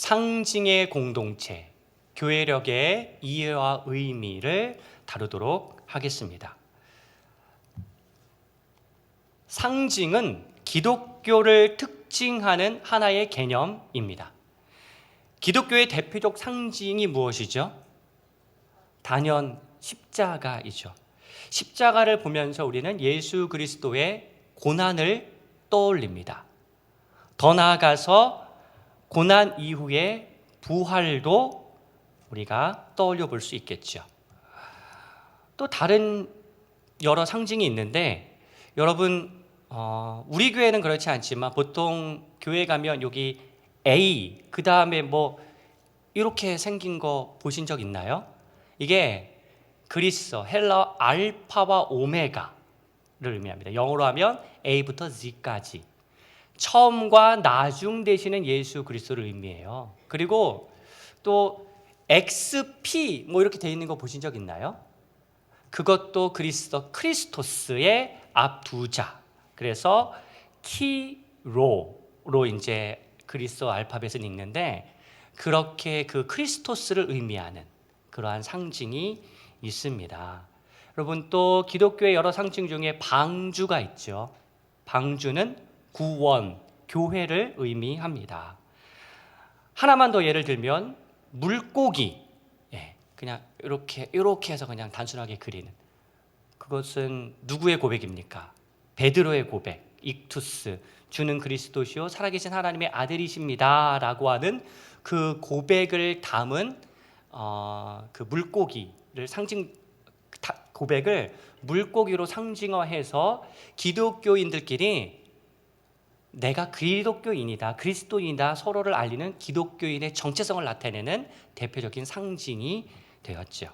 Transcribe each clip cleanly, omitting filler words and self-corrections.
상징의 공동체, 교회력의 이해와 의미를 다루도록 하겠습니다. 상징은 기독교를 특징하는 하나의 개념입니다. 기독교의 대표적 상징이 무엇이죠? 단연 십자가이죠. 십자가를 보면서 우리는 예수 그리스도의 고난을 떠올립니다. 더 나아가서 고난 이후의 부활도 우리가 떠올려 볼 수 있겠죠. 또 다른 여러 상징이 있는데 여러분 우리 교회는 그렇지 않지만 보통 교회 가면 여기 A 그 다음에 뭐 이렇게 생긴 거 보신 적 있나요? 이게 그리스 헬라 알파와 오메가를 의미합니다. 영어로 하면 A부터 Z까지 처음과 나중 되시는 예수 그리스도를 의미해요. 그리고 또 XP 뭐 이렇게 돼 있는 거 보신 적 있나요? 그것도 크리스토스의 앞 두 자. 그래서 키로로 이제 그리스도 알파벳을 읽는데 그렇게 그 크리스토스를 의미하는 그러한 상징이 있습니다. 여러분 또 기독교의 여러 상징 중에 방주가 있죠. 방주는 구원, 교회를 의미합니다. 하나만 더 예를 들면 물고기, 그냥 이렇게 해서 그냥 단순하게 그리는 그것은 누구의 고백입니까? 베드로의 고백, 익투스, 주는 그리스도시요 살아계신 하나님의 아들이십니다 라고 하는 그 고백을 담은 그 물고기를 고백을 물고기로 상징화해서 기독교인들끼리 내가 기독교인이다, 그리스도인이다 서로를 알리는 기독교인의 정체성을 나타내는 대표적인 상징이 되었죠.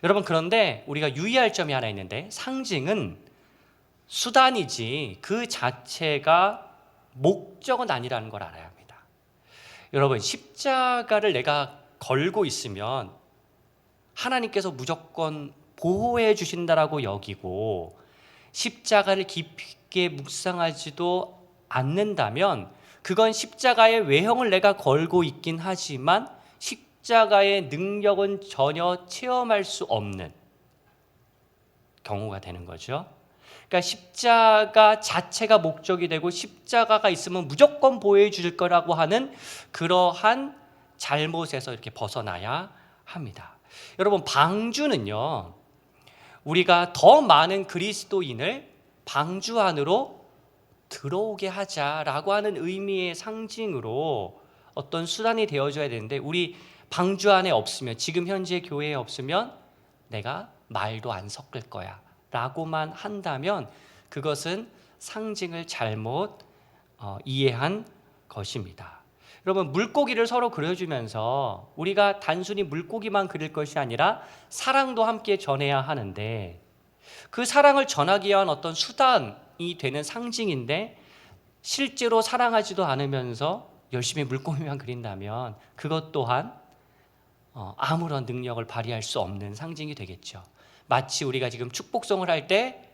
여러분 그런데 우리가 유의할 점이 하나 있는데 상징은 수단이지 그 자체가 목적은 아니라는 걸 알아야 합니다. 여러분 십자가를 내가 걸고 있으면 하나님께서 무조건 보호해 주신다라고 여기고 십자가를 깊이 있게 묵상하지도 않는다면 그건 십자가의 외형을 내가 걸고 있긴 하지만 십자가의 능력은 전혀 체험할 수 없는 경우가 되는 거죠. 그러니까 십자가 자체가 목적이 되고 십자가가 있으면 무조건 보호해 줄 거라고 하는 그러한 잘못에서 이렇게 벗어나야 합니다. 여러분 방주는요, 우리가 더 많은 그리스도인을 방주 안으로 들어오게 하자라고 하는 의미의 상징으로 어떤 수단이 되어줘야 되는데 우리 방주 안에 없으면 지금 현재 교회에 없으면 내가 말도 안 섞을 거야 라고만 한다면 그것은 상징을 잘못 이해한 것입니다. 여러분 물고기를 서로 그려주면서 우리가 단순히 물고기만 그릴 것이 아니라 사랑도 함께 전해야 하는데 그 사랑을 전하기 위한 어떤 수단이 되는 상징인데 실제로 사랑하지도 않으면서 열심히 물고기만 그린다면 그것 또한 아무런 능력을 발휘할 수 없는 상징이 되겠죠. 마치 우리가 지금 축복송을 할 때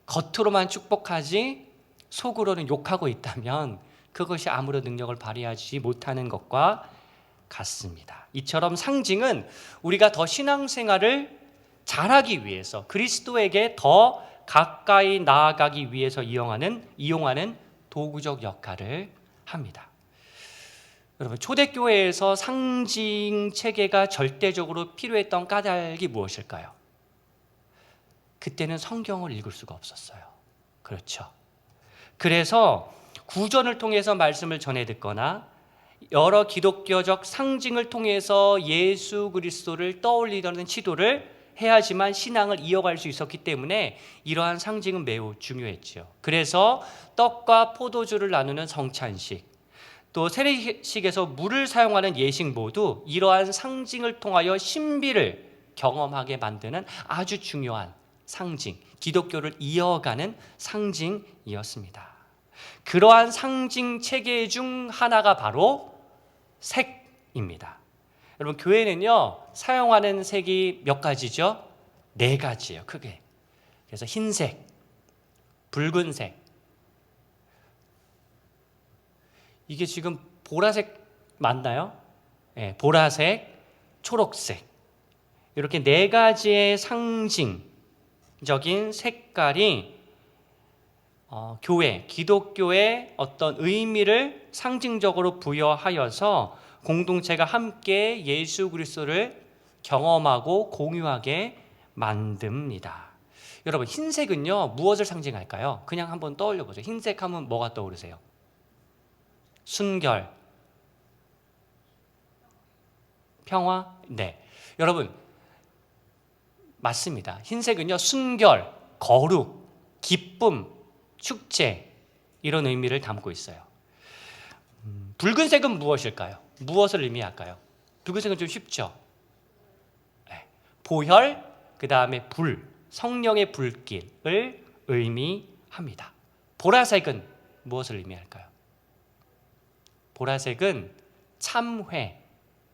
겉으로만 축복하지 속으로는 욕하고 있다면 그것이 아무런 능력을 발휘하지 못하는 것과 같습니다. 이처럼 상징은 우리가 더 신앙생활을 잘하기 위해서 그리스도에게 더 가까이 나아가기 위해서 이용하는 도구적 역할을 합니다. 여러분 초대교회에서 상징 체계가 절대적으로 필요했던 까닭이 무엇일까요? 그때는 성경을 읽을 수가 없었어요. 그렇죠. 그래서 구전을 통해서 말씀을 전해 듣거나 여러 기독교적 상징을 통해서 예수 그리스도를 떠올리려는 시도를 해야지만 신앙을 이어갈 수 있었기 때문에 이러한 상징은 매우 중요했죠. 그래서 떡과 포도주를 나누는 성찬식, 또 세례식에서 물을 사용하는 예식 모두 이러한 상징을 통하여 신비를 경험하게 만드는 아주 중요한 상징, 기독교를 이어가는 상징이었습니다. 그러한 상징 체계 중 하나가 바로 색입니다. 여러분 교회는요 사용하는 색이 몇 가지죠? 4가지예요 크게. 그래서 흰색, 붉은색, 이게 지금 보라색 맞나요? 예, 보라색, 초록색 이렇게 네 가지의 상징적인 색깔이 교회, 기독교의 어떤 의미를 상징적으로 부여하여서 공동체가 함께 예수 그리스도를 경험하고 공유하게 만듭니다. 여러분, 흰색은요 무엇을 상징할까요? 그냥 한번 떠올려 보세요. 흰색 하면 뭐가 떠오르세요? 순결, 평화? 네. 여러분, 맞습니다. 흰색은요 순결, 거룩, 기쁨, 축제 이런 의미를 담고 있어요. 붉은색은 무엇일까요? 무엇을 의미할까요? 붉은색은 좀 쉽죠? 네. 보혈, 그 다음에 불, 성령의 불길을 의미합니다. 보라색은 무엇을 의미할까요? 보라색은 참회,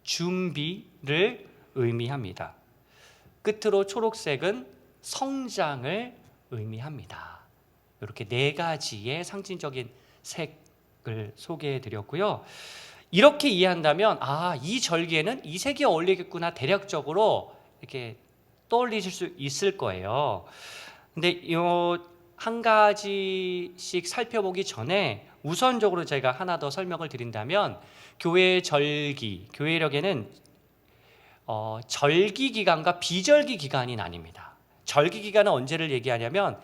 준비를 의미합니다. 끝으로 초록색은 성장을 의미합니다. 이렇게 네 가지의 상징적인 색을 소개해 드렸고요. 이렇게 이해한다면 이 절기에는 이 색이 어울리겠구나 대략적으로 이렇게 떠올리실 수 있을 거예요. 근데 이 한 가지씩 살펴보기 전에 우선적으로 제가 하나 더 설명을 드린다면 교회 절기, 교회력에는 절기 기간과 비절기 기간이 나뉩니다. 절기 기간은 언제를 얘기하냐면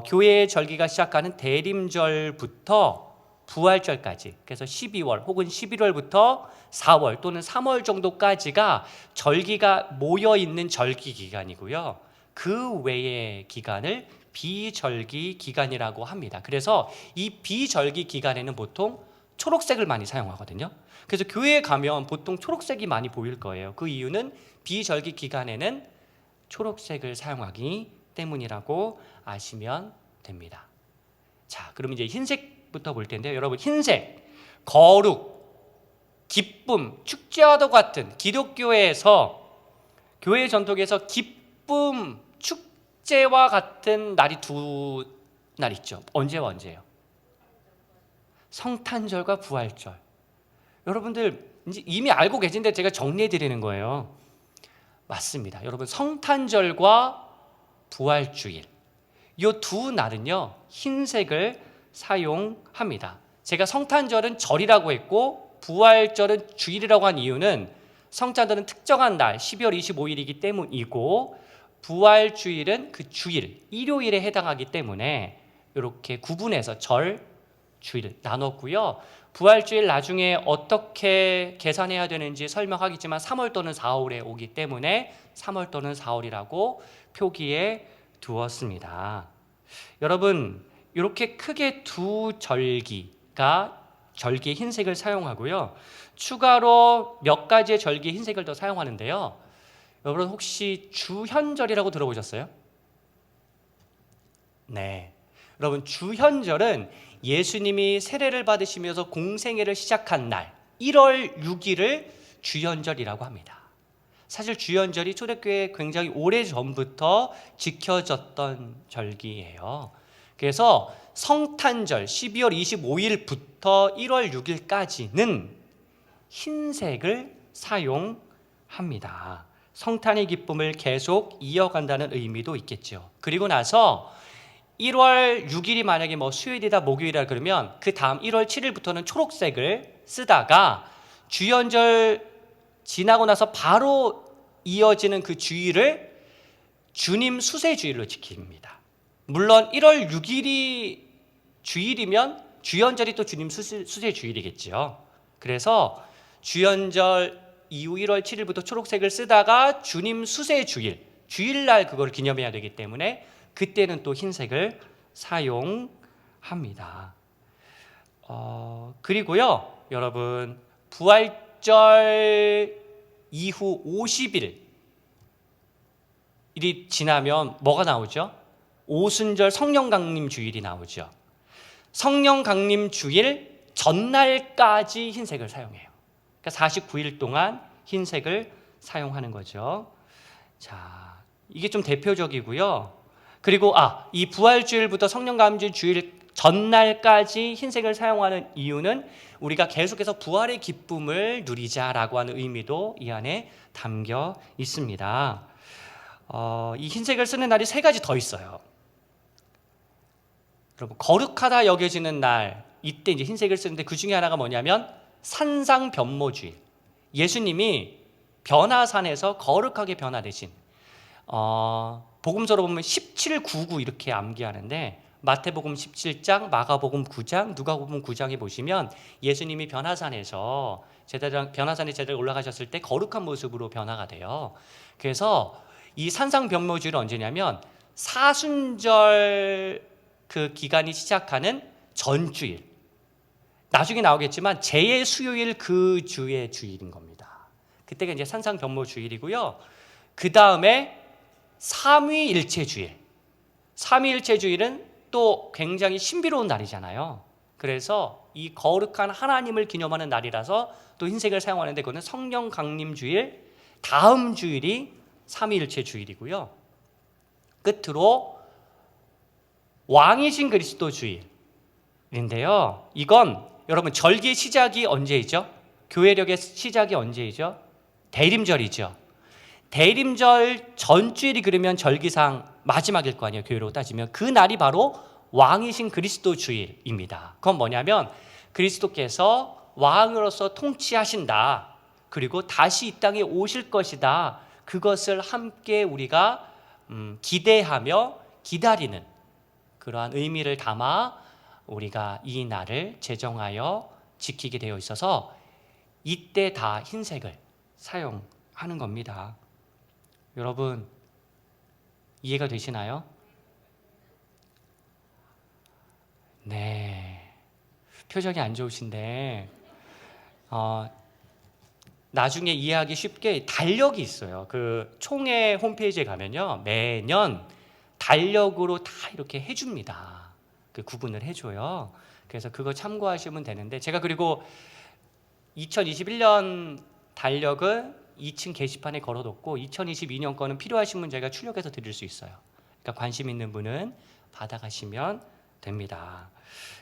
교회의 절기가 시작하는 대림절부터 부활절까지, 그래서 12월 혹은 11월부터 4월 또는 3월 정도까지가 절기가 모여있는 절기 기간이고요. 그 외의 기간을 비절기 기간이라고 합니다. 그래서 이 비절기 기간에는 보통 초록색을 많이 사용하거든요. 그래서 교회에 가면 보통 초록색이 많이 보일 거예요. 그 이유는 비절기 기간에는 초록색을 사용하기 때문이라고 아시면 됩니다. 자, 그럼 이제 흰색부터 볼 텐데요. 여러분, 흰색, 거룩, 기쁨, 축제와도 같은 기독교에서 교회 전통에서 기쁨, 축제와 같은 날이 두 날 있죠. 언제와 언제예요? 성탄절과 부활절. 여러분들 이미 알고 계신데 제가 정리해 드리는 거예요. 맞습니다. 여러분, 성탄절과 부활주일 이 두 날은요 흰색을 사용합니다. 제가 성탄절은 절이라고 했고 부활절은 주일이라고 한 이유는 성탄절은 특정한 날 12월 25일이기 때문이고 부활주일은 그 주일, 일요일에 해당하기 때문에 이렇게 구분해서 절, 주일 나눴고요. 부활주일 나중에 어떻게 계산해야 되는지 설명하겠지만 3월 또는 4월에 오기 때문에 3월 또는 4월이라고 표기해 두었습니다. 여러분, 이렇게 크게 두 절기가 절기의 흰색을 사용하고요. 추가로 몇 가지의 절기의 흰색을 더 사용하는데요. 여러분, 혹시 주현절이라고 들어보셨어요? 네. 여러분, 주현절은 예수님이 세례를 받으시면서 공생애를 시작한 날 1월 6일을 주현절이라고 합니다. 사실 주현절이 초대교회에 굉장히 오래전부터 지켜졌던 절기예요. 그래서 성탄절 12월 25일부터 1월 6일까지는 흰색을 사용합니다. 성탄의 기쁨을 계속 이어간다는 의미도 있겠죠. 그리고 나서 1월 6일이 만약에 수요일이다 목요일이다 그러면 그 다음 1월 7일부터는 초록색을 쓰다가 주연절 지나고 나서 바로 이어지는 그 주일을 주님 수세 주일로 지킵니다. 물론 1월 6일이 주일이면 주연절이 또 주님 수세 주일이겠죠. 그래서 주연절 이후 1월 7일부터 초록색을 쓰다가 주님 수세 주일, 주일날 그걸 기념해야 되기 때문에 그때는 또 흰색을 사용합니다. 그리고요, 여러분, 부활절 이후 50일이 지나면 뭐가 나오죠? 오순절 성령강림 주일이 나오죠. 성령강림 주일 전날까지 흰색을 사용해요. 그러니까 49일 동안 흰색을 사용하는 거죠. 자, 이게 좀 대표적이고요. 그리고 이 부활주일부터 성령강림 주일 전날까지 흰색을 사용하는 이유는 우리가 계속해서 부활의 기쁨을 누리자라고 하는 의미도 이 안에 담겨 있습니다. 이 흰색을 쓰는 날이 세 가지 더 있어요. 여러분, 거룩하다 여겨지는 날, 이때 이제 흰색을 쓰는데 그 중에 하나가 뭐냐면 산상변모주일. 예수님이 변화산에서 거룩하게 변화되신, 복음서로 보면 1799 이렇게 암기하는데, 마태복음 17장, 마가복음 9장, 누가복음 9장에 보시면 예수님이 변화산에서 변화산에 제대로 올라가셨을 때 거룩한 모습으로 변화가 돼요. 그래서 이 산상변모주일은 언제냐면 사순절 그 기간이 시작하는 전주일, 나중에 나오겠지만 제의 수요일 그 주의 주일인 겁니다. 그때가 이제 산상변모주일이고요. 그 다음에 삼위일체주일. 삼위일체주일은 또 굉장히 신비로운 날이잖아요. 그래서 이 거룩한 하나님을 기념하는 날이라서 또 흰색을 사용하는데, 그거는 성령 강림주일, 다음 주일이 삼위일체 주일이고요. 끝으로 왕이신 그리스도 주일인데요. 이건 여러분 절기의 시작이 언제이죠? 교회력의 시작이 언제이죠? 대림절이죠. 대림절 전주일이 그러면 절기상 마지막일 거 아니에요. 교회로 따지면 그 날이 바로 왕이신 그리스도 주일입니다. 그건 뭐냐면 그리스도께서 왕으로서 통치하신다, 그리고 다시 이 땅에 오실 것이다, 그것을 함께 우리가 기대하며 기다리는 그러한 의미를 담아 우리가 이 날을 제정하여 지키게 되어 있어서 이때 다 흰색을 사용하는 겁니다. 여러분, 이해가 되시나요? 네. 표정이 안 좋으신데, 나중에 이해하기 쉽게 달력이 있어요. 그 총회 홈페이지에 가면요, 매년 달력으로 다 이렇게 해줍니다. 그 구분을 해줘요. 그래서 그거 참고하시면 되는데, 제가 그리고 2021년 달력은 2층 게시판에 걸어뒀고 2022년 거는 필요하신 분 제가 출력해서 드릴 수 있어요. 그러니까 관심 있는 분은 받아가시면 됩니다.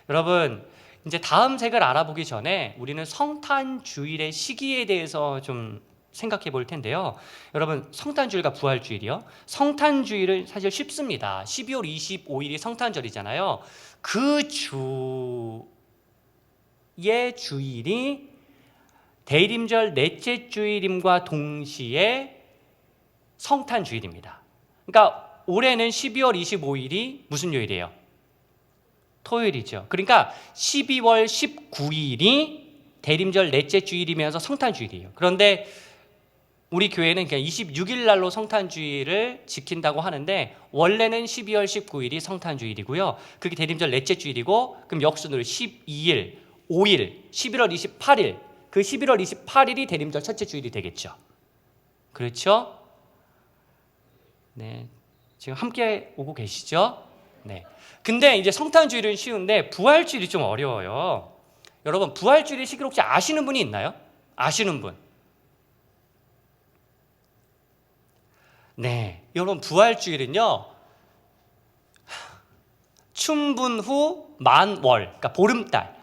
여러분, 이제 다음 색을 알아보기 전에 우리는 성탄주일의 시기에 대해서 좀 생각해 볼 텐데요. 여러분, 성탄주일과 부활주일이요. 성탄주일은 사실 쉽습니다. 12월 25일이 성탄절이잖아요. 그 주의 주일이 대림절 넷째 주일임과 동시에 성탄주일입니다. 그러니까 올해는 12월 25일이 무슨 요일이에요? 토요일이죠. 그러니까 12월 19일이 대림절 넷째 주일이면서 성탄주일이에요. 그런데 우리 교회는 그냥 26일 날로 성탄주일을 지킨다고 하는데, 원래는 12월 19일이 성탄주일이고요. 그게 대림절 넷째 주일이고, 그럼 역순으로 12일, 5일, 11월 28일, 그 11월 28일이 대림절 첫째 주일이 되겠죠. 그렇죠? 네, 지금 함께 오고 계시죠? 네. 근데 이제 성탄주일은 쉬운데 부활주일이 좀 어려워요. 여러분, 부활주일의 시기를 혹시 아시는 분이 있나요? 아시는 분? 네, 여러분, 부활주일은요, 춘분 후 만월, 그러니까 보름달,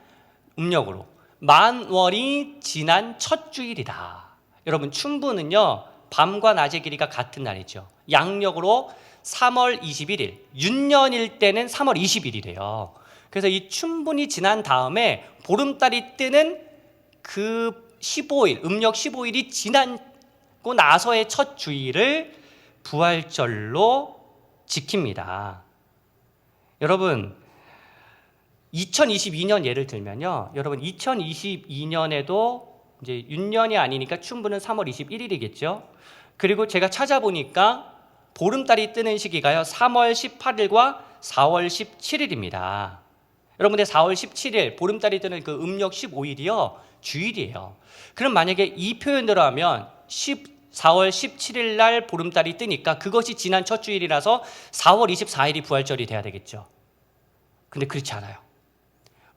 음력으로 만월이 지난 첫 주일이다. 여러분, 춘분은요, 밤과 낮의 길이가 같은 날이죠. 양력으로 3월 21일, 윤년일 때는 3월 20일이래요. 그래서 이 춘분이 지난 다음에 보름달이 뜨는 그 15일, 음력 15일이 지나고 나서의 첫 주일을 부활절로 지킵니다. 여러분, 2022년 예를 들면요, 여러분 2022년에도 이제 윤년이 아니니까 춘분은 3월 21일이겠죠. 그리고 제가 찾아보니까 보름달이 뜨는 시기가요, 3월 18일과 4월 17일입니다. 여러분들 4월 17일 보름달이 뜨는 그 음력 15일이요, 주일이에요. 그럼 만약에 이 표현대로 하면 4월 17일 날 보름달이 뜨니까 그것이 지난 첫 주일이라서 4월 24일이 부활절이 돼야 되겠죠. 근데 그렇지 않아요.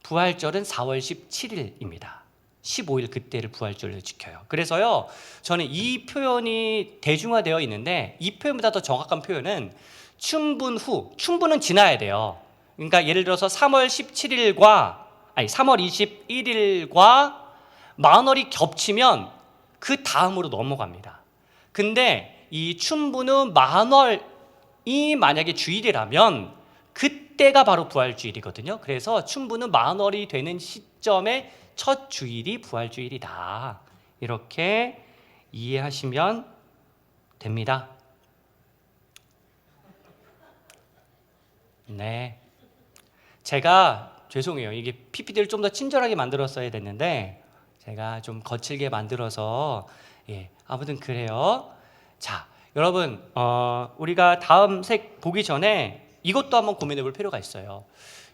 부활절은 4월 17일입니다. 15일 그때를 부활절로 지켜요. 그래서요, 저는 이 표현이 대중화되어 있는데 이 표현보다 더 정확한 표현은 춘분 후, 춘분은 지나야 돼요. 그러니까 예를 들어서 3월 21일과 만월이 겹치면 그 다음으로 넘어갑니다. 근데 이 춘부는 만월이 만약에 주일이라면 그때가 바로 부활주일이거든요. 그래서 춘부는 만월이 되는 시점에 첫 주일이 부활주일이다. 이렇게 이해하시면 됩니다. 네. 제가 죄송해요. 이게 PPT를 좀 더 친절하게 만들었어야 됐는데 제가 좀 거칠게 만들어서 아무튼 그래요. 자, 여러분 우리가 다음 색 보기 전에 이것도 한번 고민해 볼 필요가 있어요.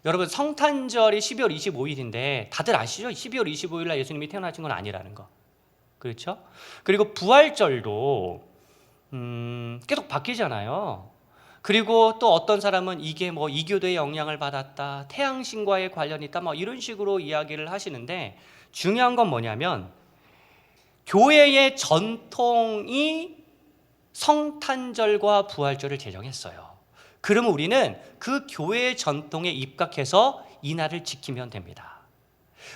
여러분 성탄절이 12월 25일인데 다들 아시죠? 12월 25일 날 예수님이 태어나신 건 아니라는 거. 그렇죠? 그리고 부활절도 계속 바뀌잖아요. 그리고 또 어떤 사람은 이게 뭐 이교도의 영향을 받았다, 태양신과의 관련이 있다, 뭐 이런 식으로 이야기를 하시는데 중요한 건 뭐냐면 교회의 전통이 성탄절과 부활절을 제정했어요. 그러면 우리는 그 교회의 전통에 입각해서 이날을 지키면 됩니다.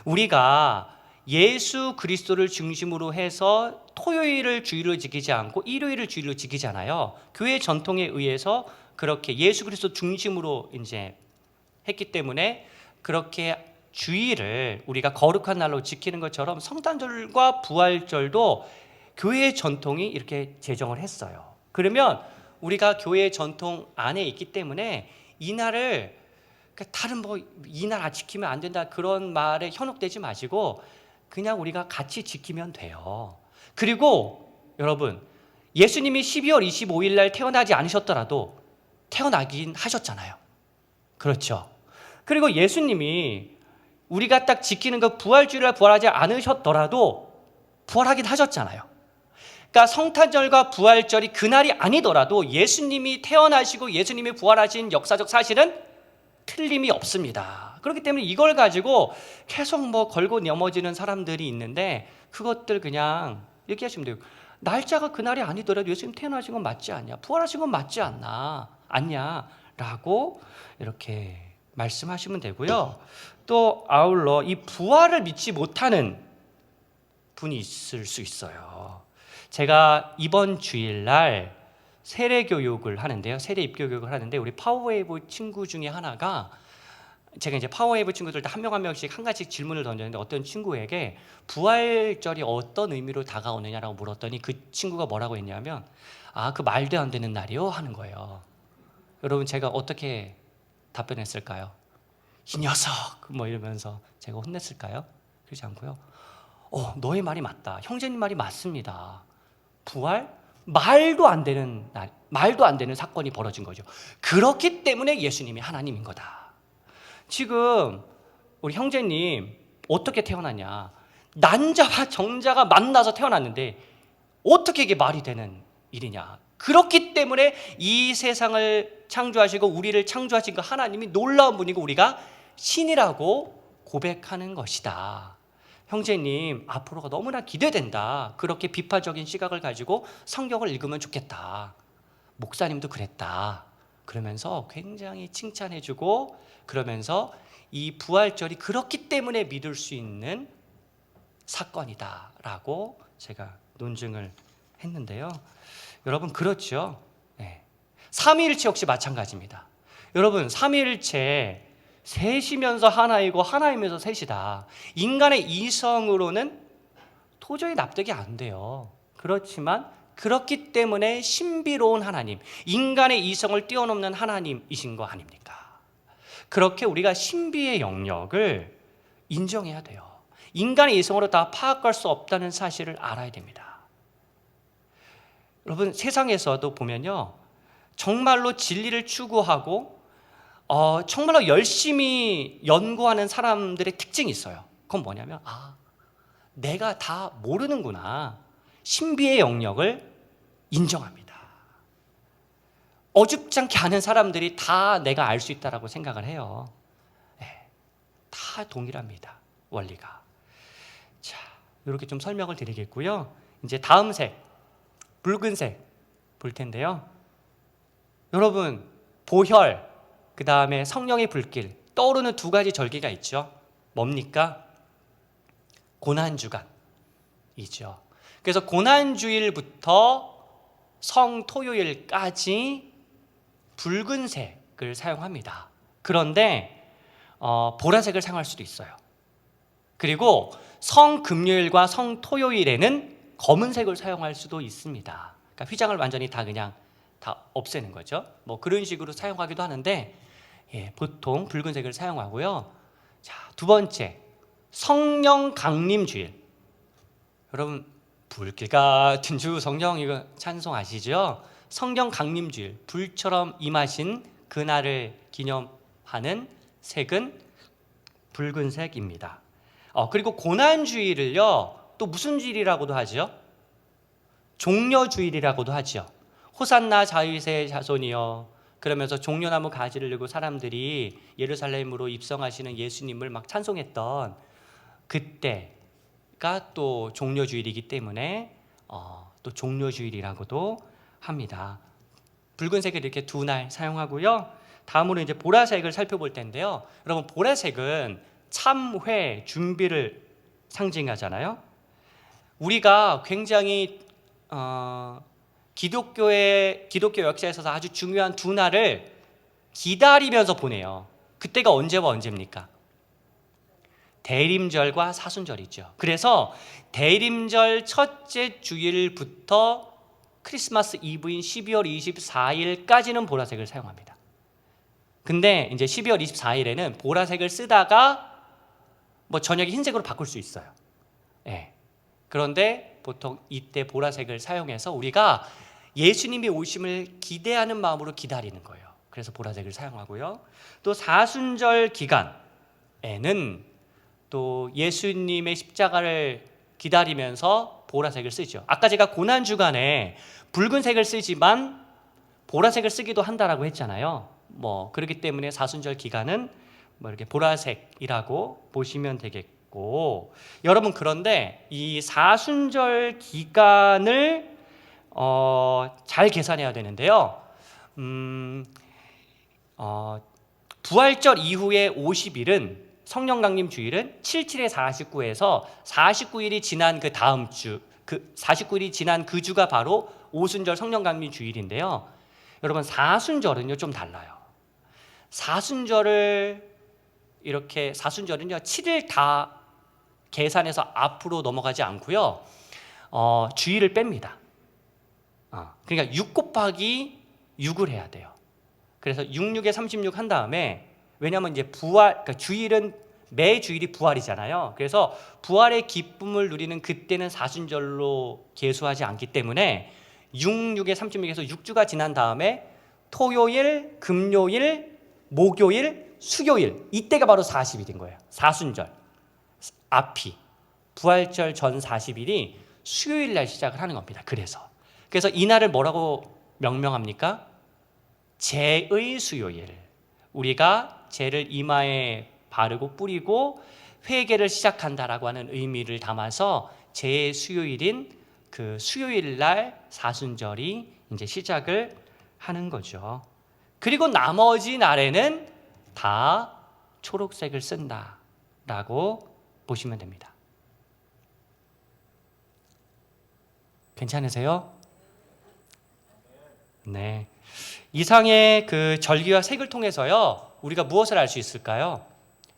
우리가 예수 그리스도를 중심으로 해서 토요일을 주일로 지키지 않고 일요일을 주일로 지키잖아요. 교회 전통에 의해서 그렇게 예수 그리스도 중심으로 이제 했기 때문에 그렇게 주일을 우리가 거룩한 날로 지키는 것처럼 성탄절과 부활절도 교회의 전통이 이렇게 제정을 했어요. 그러면 우리가 교회의 전통 안에 있기 때문에 이날을 다른 뭐 이날 지키면 안 된다 그런 말에 현혹되지 마시고 그냥 우리가 같이 지키면 돼요. 그리고 여러분 예수님이 12월 25일 날 태어나지 않으셨더라도 태어나긴 하셨잖아요. 그렇죠. 그리고 예수님이 우리가 딱 지키는 그 부활주일날 부활하지 않으셨더라도 부활하긴 하셨잖아요. 그러니까 성탄절과 부활절이 그날이 아니더라도 예수님이 태어나시고 예수님이 부활하신 역사적 사실은 틀림이 없습니다. 그렇기 때문에 이걸 가지고 계속 뭐 걸고 넘어지는 사람들이 있는데 그것들 그냥 얘기하시면 돼요. 날짜가 그날이 아니더라도 예수님 태어나신 건 맞지 않냐? 부활하신 건 맞지 않냐? 라고 이렇게 말씀하시면 되고요. 또 아울러 이 부활을 믿지 못하는 분이 있을 수 있어요. 제가 이번 주일날 세례교육을 하는데요. 세례 입교 교육을 하는데 우리 파워웨이브 친구 중에 하나가 제가 이제 파워웨이브 친구들 한 명 한 명씩 한 가지 질문을 던졌는데 어떤 친구에게 부활절이 어떤 의미로 다가오느냐라고 물었더니 그 친구가 뭐라고 했냐면 그 말도 안 되는 날이요 하는 거예요. 여러분 제가 어떻게 답변했을까요? 이 녀석 뭐 이러면서 제가 혼냈을까요? 그렇지 않고요. 너의 말이 맞다. 형제님 말이 맞습니다. 부활? 말도 안 되는 날, 말도 안 되는 사건이 벌어진 거죠. 그렇기 때문에 예수님이 하나님인 거다. 지금 우리 형제님 어떻게 태어났냐? 난자와 정자가 만나서 태어났는데 어떻게 이게 말이 되는 일이냐? 그렇기 때문에 이 세상을 창조하시고 우리를 창조하신 그 하나님이 놀라운 분이고 우리가 신이라고 고백하는 것이다. 형제님 앞으로가 너무나 기대된다. 그렇게 비판적인 시각을 가지고 성경을 읽으면 좋겠다. 목사님도 그랬다. 그러면서 굉장히 칭찬해주고 그러면서 이 부활절이 그렇기 때문에 믿을 수 있는 사건이다라고 제가 논증을 했는데요. 여러분 그렇죠. 네. 삼위일체 역시 마찬가지입니다. 여러분 삼위일체 셋이면서 하나이고 하나이면서 셋이다. 인간의 이성으로는 도저히 납득이 안 돼요. 그렇지만 그렇기 때문에 신비로운 하나님, 인간의 이성을 뛰어넘는 하나님이신 거 아닙니까? 그렇게 우리가 신비의 영역을 인정해야 돼요. 인간의 이성으로 다 파악할 수 없다는 사실을 알아야 됩니다. 여러분 세상에서도 보면요, 정말로 진리를 추구하고 정말로 열심히 연구하는 사람들의 특징이 있어요. 그건 뭐냐면 내가 다 모르는구나. 신비의 영역을 인정합니다. 어줍지 않게 아는 사람들이 다 내가 알 수 있다고 생각을 해요. 네, 다 동일합니다. 원리가. 자, 이렇게 좀 설명을 드리겠고요. 이제 다음 색, 붉은색 볼 텐데요. 여러분 보혈 그 다음에 성령의 불길, 떠오르는 두 가지 절기가 있죠. 뭡니까? 고난주간이죠. 그래서 고난주일부터 성토요일까지 붉은색을 사용합니다. 그런데 보라색을 사용할 수도 있어요. 그리고 성금요일과 성토요일에는 검은색을 사용할 수도 있습니다. 그러니까 휘장을 완전히 그냥 다 없애는 거죠. 뭐 그런 식으로 사용하기도 하는데, 보통 붉은색을 사용하고요. 자, 두 번째, 성령 강림주일. 여러분, 불길 같은 주 성령 이거 찬송 아시죠? 성령 강림주일, 불처럼 임하신 그날을 기념하는 색은 붉은색입니다. 그리고 고난주일을요, 또 무슨 주일이라고도 하죠? 종려주일이라고도 하죠. 호산나 다윗의 자손이여, 그러면서 종려나무 가지를 들고 사람들이 예루살렘으로 입성하시는 예수님을 막 찬송했던 그때가 또 종려주일이기 때문에 또 종려주일이라고도 합니다. 붉은색을 이렇게 두 날 사용하고요. 다음으로 이제 보라색을 살펴볼 텐데요. 여러분, 보라색은 참회, 준비를 상징하잖아요. 우리가 굉장히 기독교 역사에서 아주 중요한 두 날을 기다리면서 보내요. 그때가 언제와 언제입니까? 대림절과 사순절이죠. 그래서 대림절 첫째 주일부터 크리스마스 이브인 12월 24일까지는 보라색을 사용합니다. 근데 이제 12월 24일에는 보라색을 쓰다가 뭐 저녁에 흰색으로 바꿀 수 있어요. 그런데 보통 이때 보라색을 사용해서 우리가 예수님이 오심을 기대하는 마음으로 기다리는 거예요. 그래서 보라색을 사용하고요. 또 사순절 기간에는 또 예수님의 십자가를 기다리면서 보라색을 쓰죠. 아까 제가 고난주간에 붉은색을 쓰지만 보라색을 쓰기도 한다라고 했잖아요. 뭐 그렇기 때문에 사순절 기간은 뭐 이렇게 보라색이라고 보시면 되겠고, 여러분, 그런데 이 사순절 기간을 잘 계산해야 되는데요. 부활절 이후에 50일은 성령 강림 주일은 77에 49에서 49일이 지난 그 다음 주, 49일이 지난 그 주가 바로 오순절 성령 강림 주일인데요. 여러분, 사순절은요 좀 달라요. 사순절은요 7일 다 계산해서 앞으로 넘어가지 않고요. 주일을 뺍니다. 그러니까 6 곱하기 6을 해야 돼요. 그래서 66에 36 한 다음에, 왜냐하면 이제 그러니까 주일은 매 주일이 부활이잖아요. 그래서 부활의 기쁨을 누리는 그때는 사순절로 계수하지 않기 때문에 66에 36에서 6주가 지난 다음에 토요일, 금요일, 목요일, 수요일, 이때가 바로 40일인 거예요. 사순절 앞이, 부활절 전 40일이 수요일 날 시작을 하는 겁니다. 그래서 이날을 뭐라고 명명합니까? 제의 수요일. 우리가 제를 이마에 바르고 뿌리고 회개를 시작한다라고 하는 의미를 담아서 제의 수요일인 그 수요일 날 사순절이 이제 시작을 하는 거죠. 그리고 나머지 날에는 다 초록색을 쓴다라고 보시면 됩니다. 괜찮으세요? 네. 이상의 그 절기와 색을 통해서요, 우리가 무엇을 알 수 있을까요?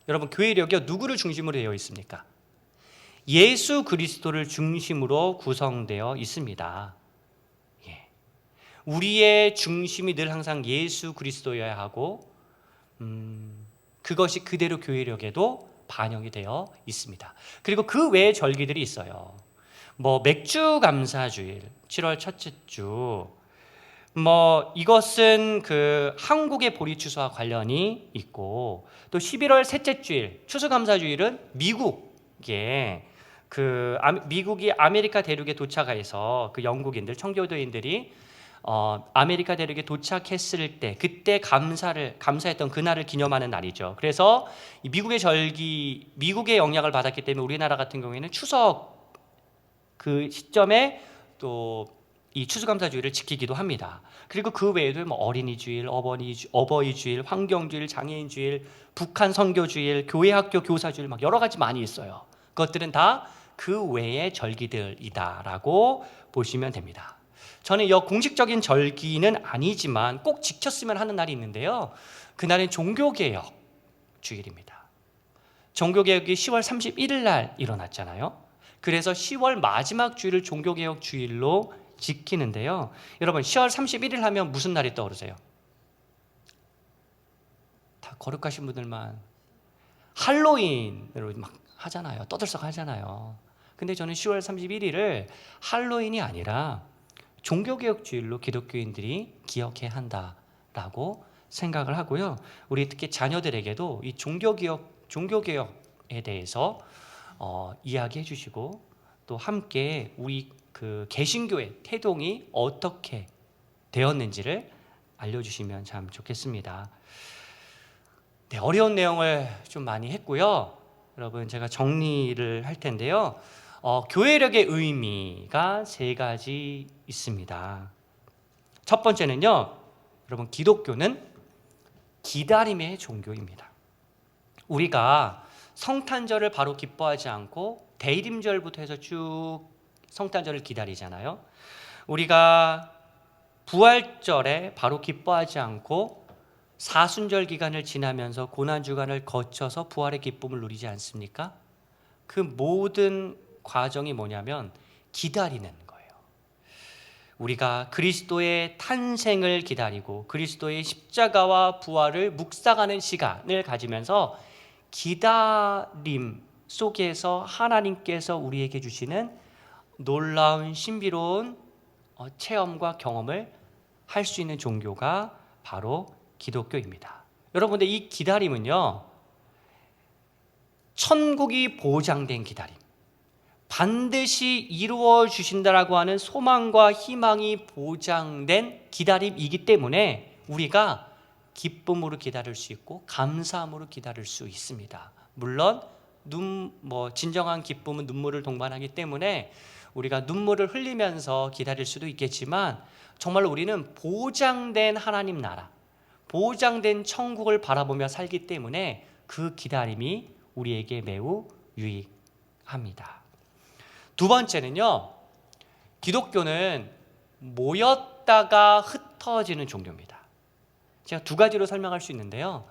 여러분, 교회력이 누구를 중심으로 되어 있습니까? 예수 그리스도를 중심으로 구성되어 있습니다. 우리의 중심이 늘 항상 예수 그리스도여야 하고, 그것이 그대로 교회력에도 반영이 되어 있습니다. 그리고 그 외의 절기들이 있어요. 뭐 맥주 감사주일, 7월 첫째 주, 뭐 이것은 그 한국의 보리 추수와 관련이 있고, 또 11월 셋째 주일, 추수감사주일은 미국이 아메리카 대륙에 도착해서 그 영국인들, 청교도인들이 아메리카 대륙에 도착했을 때 그때 감사했던 그날을 기념하는 날이죠. 그래서 미국의 절기, 미국의 영향을 받았기 때문에 우리나라 같은 경우에는 추석 그 시점에 또 이 추수감사주일을 지키기도 합니다. 그리고 그 외에도 뭐 어린이주일, 어버이주일, 환경주일, 장애인주일, 북한 선교주일, 교회학교 교사주일 막 여러 가지 많이 있어요. 그것들은 다 그 외의 절기들이다라고 보시면 됩니다. 저는 이 공식적인 절기는 아니지만 꼭 지켰으면 하는 날이 있는데요. 그날은 종교개혁 주일입니다. 종교개혁이 10월 31일 날 일어났잖아요. 그래서 10월 마지막 주일을 종교개혁 주일로 지키는데요. 여러분 10월 31일 하면 무슨 날이 떠오르세요? 다 거룩하신 분들만 할로윈으로 막 하잖아요. 떠들썩 하잖아요. 근데 저는 10월 31일을 할로윈이 아니라 종교개혁 주일로 기독교인들이 기억해야 한다라고 생각을 하고요. 우리 특히 자녀들에게도 이 종교개혁에 대해서 이야기해 주시고 또 함께 우리 그 개신교의 태동이 어떻게 되었는지를 알려주시면 참 좋겠습니다. 네, 어려운 내용을 좀 많이 했고요. 여러분 제가 정리를 할 텐데요. 교회력의 의미가 세 가지 있습니다. 첫 번째는요. 여러분 기독교는 기다림의 종교입니다. 우리가 성탄절을 바로 기뻐하지 않고 대림절부터 해서 쭉 성탄절을 기다리잖아요. 우리가 부활절에 바로 기뻐하지 않고 사순절 기간을 지나면서 고난주간을 거쳐서 부활의 기쁨을 누리지 않습니까? 그 모든 과정이 뭐냐면 기다리는 거예요. 우리가 그리스도의 탄생을 기다리고 그리스도의 십자가와 부활을 묵상하는 시간을 가지면서 기다림 속에서 하나님께서 우리에게 주시는 놀라운 신비로운 체험과 경험을 할 수 있는 종교가 바로 기독교입니다. 여러분들 이 기다림은요, 천국이 보장된 기다림, 반드시 이루어 주신다라고 하는 소망과 희망이 보장된 기다림이기 때문에 우리가 기쁨으로 기다릴 수 있고 감사함으로 기다릴 수 있습니다. 물론 진정한 기쁨은 눈물을 동반하기 때문에 우리가 눈물을 흘리면서 기다릴 수도 있겠지만 정말로 우리는 보장된 하나님 나라, 보장된 천국을 바라보며 살기 때문에 그 기다림이 우리에게 매우 유익합니다. 두 번째는요, 기독교는 모였다가 흩어지는 종교입니다. 제가 두 가지로 설명할 수 있는데요.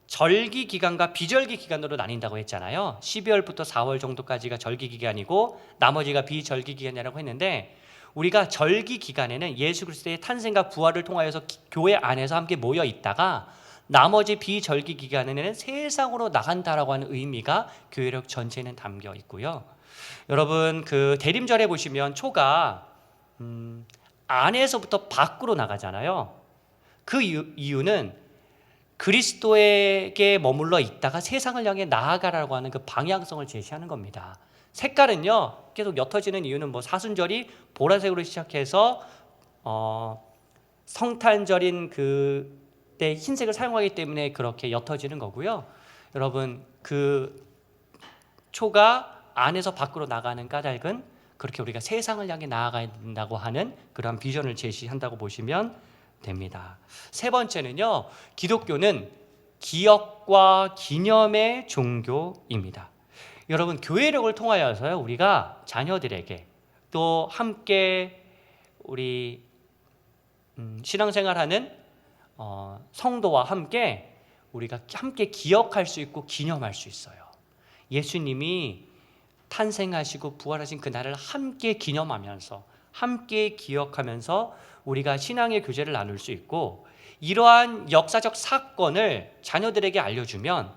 절기 기간과 비절기 기간으로 나뉜다고 했잖아요. 12월부터 4월 정도까지가 절기 기간이고 나머지가 비절기 기간이라고 했는데 우리가 절기 기간에는 예수 그리스도의 탄생과 부활을 통하여서 교회 안에서 함께 모여 있다가 나머지 비절기 기간에는 세상으로 나간다라고 하는 의미가 교회력 전체에는 담겨 있고요. 여러분 그 대림절에 보시면 초가 안에서부터 밖으로 나가잖아요. 그 이유는 그리스도에게 머물러 있다가 세상을 향해 나아가라고 하는 그 방향성을 제시하는 겁니다. 색깔은요 계속 옅어지는 이유는 사순절이 보라색으로 시작해서 성탄절인 그때 흰색을 사용하기 때문에 그렇게 옅어지는 거고요. 여러분 그 초가 안에서 밖으로 나가는 까닭은 그렇게 우리가 세상을 향해 나아가야 된다고 하는 그런 비전을 제시한다고 보시면 됩니다. 세 번째는요, 기독교는 기억과 기념의 종교입니다. 여러분 교회력을 통하여서요 우리가 자녀들에게 또 함께 우리 신앙생활하는 성도와 함께 우리가 함께 기억할 수 있고 기념할 수 있어요. 예수님이 탄생하시고 부활하신 그날을 함께 기념하면서 함께 기억하면서 우리가 신앙의 교제를 나눌 수 있고 이러한 역사적 사건을 자녀들에게 알려주면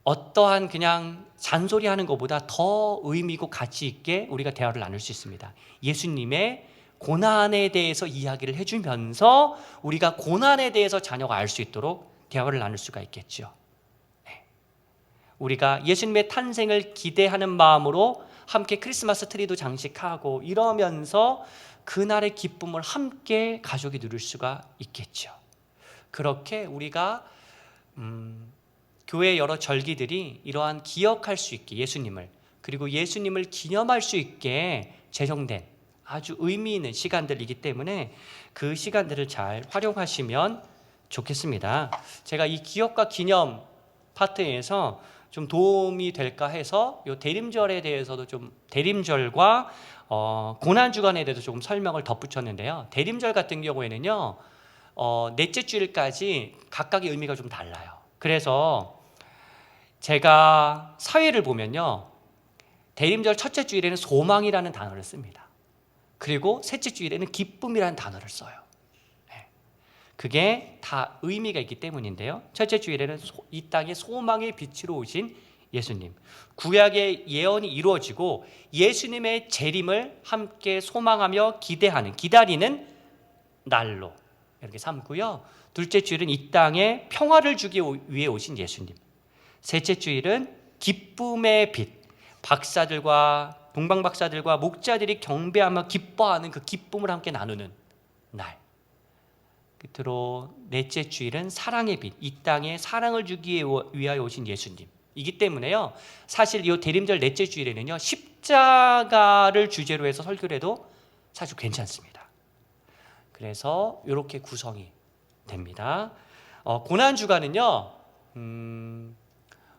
어떠한 그냥 잔소리하는 것보다 더 의미 있고 가치 있게 우리가 대화를 나눌 수 있습니다. 예수님의 고난에 대해서 이야기를 해주면서 우리가 고난에 대해서 자녀가 알 수 있도록 대화를 나눌 수가 있겠죠. 우리가 예수님의 탄생을 기대하는 마음으로 함께 크리스마스 트리도 장식하고 이러면서 그날의 기쁨을 함께 가족이 누릴 수가 있겠죠. 그렇게 우리가 교회 여러 절기들이 이러한 기억할 수 있게 예수님을 그리고 예수님을 기념할 수 있게 제정된 아주 의미 있는 시간들이기 때문에 그 시간들을 잘 활용하시면 좋겠습니다. 제가 이 기억과 기념 파트에서 좀 도움이 될까 해서 이 대림절에 대해서도 좀 대림절과 고난주간에 대해서 조금 설명을 덧붙였는데요. 대림절 같은 경우에는요, 넷째 주일까지 각각의 의미가 좀 달라요. 그래서 제가 사회를 보면요, 대림절 첫째 주일에는 소망이라는 단어를 씁니다. 그리고 셋째 주일에는 기쁨이라는 단어를 써요. 그게 다 의미가 있기 때문인데요. 첫째 주일에는 이 땅에 소망의 빛으로 오신 예수님, 구약의 예언이 이루어지고 예수님의 재림을 함께 소망하며 기다리는 날로 이렇게 삼고요. 둘째 주일은 이 땅에 평화를 주기 위해 오신 예수님, 셋째 주일은 기쁨의 빛, 동방 박사들과 목자들이 경배하며 기뻐하는 그 기쁨을 함께 나누는 날. 끝으로 넷째 주일은 사랑의 빛, 이 땅에 사랑을 주기 위하여 오신 예수님이기 때문에요, 사실 이 대림절 넷째 주일에는요, 십자가를 주제로 해서 설교를 해도 사실 괜찮습니다. 그래서 이렇게 구성이 됩니다. 고난주간은요,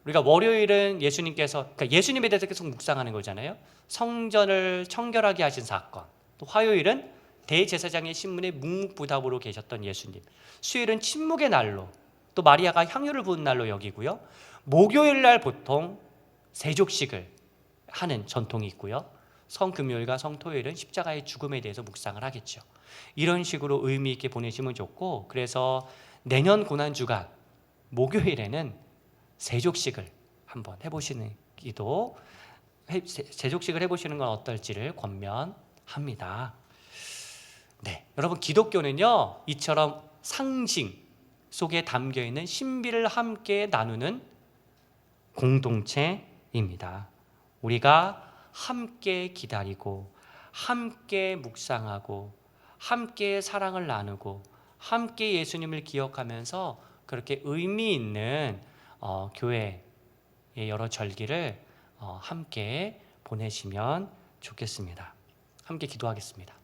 우리가 월요일은 그러니까 예수님에 대해서 계속 묵상하는 거잖아요. 성전을 청결하게 하신 사건. 또 화요일은 대제사장의 신문에 묵묵부답으로 계셨던 예수님. 수요일은 침묵의 날로, 또 마리아가 향유를 부은 날로 여기고요. 목요일 날 보통 세족식을 하는 전통이 있고요. 성금요일과 성토요일은 십자가의 죽음에 대해서 묵상을 하겠죠. 이런 식으로 의미 있게 보내시면 좋고, 그래서 내년 고난주간 목요일에는 세족식을 한번 해보시는 세족식을 해보시는 건 어떨지를 권면합니다. 네, 여러분, 기독교는요, 이처럼 상징 속에 담겨 있는 신비를 함께 나누는 공동체입니다. 우리가 함께 기다리고, 함께 묵상하고, 함께 사랑을 나누고, 함께 예수님을 기억하면서 그렇게 의미 있는 교회의 여러 절기를 함께 보내시면 좋겠습니다. 함께 기도하겠습니다.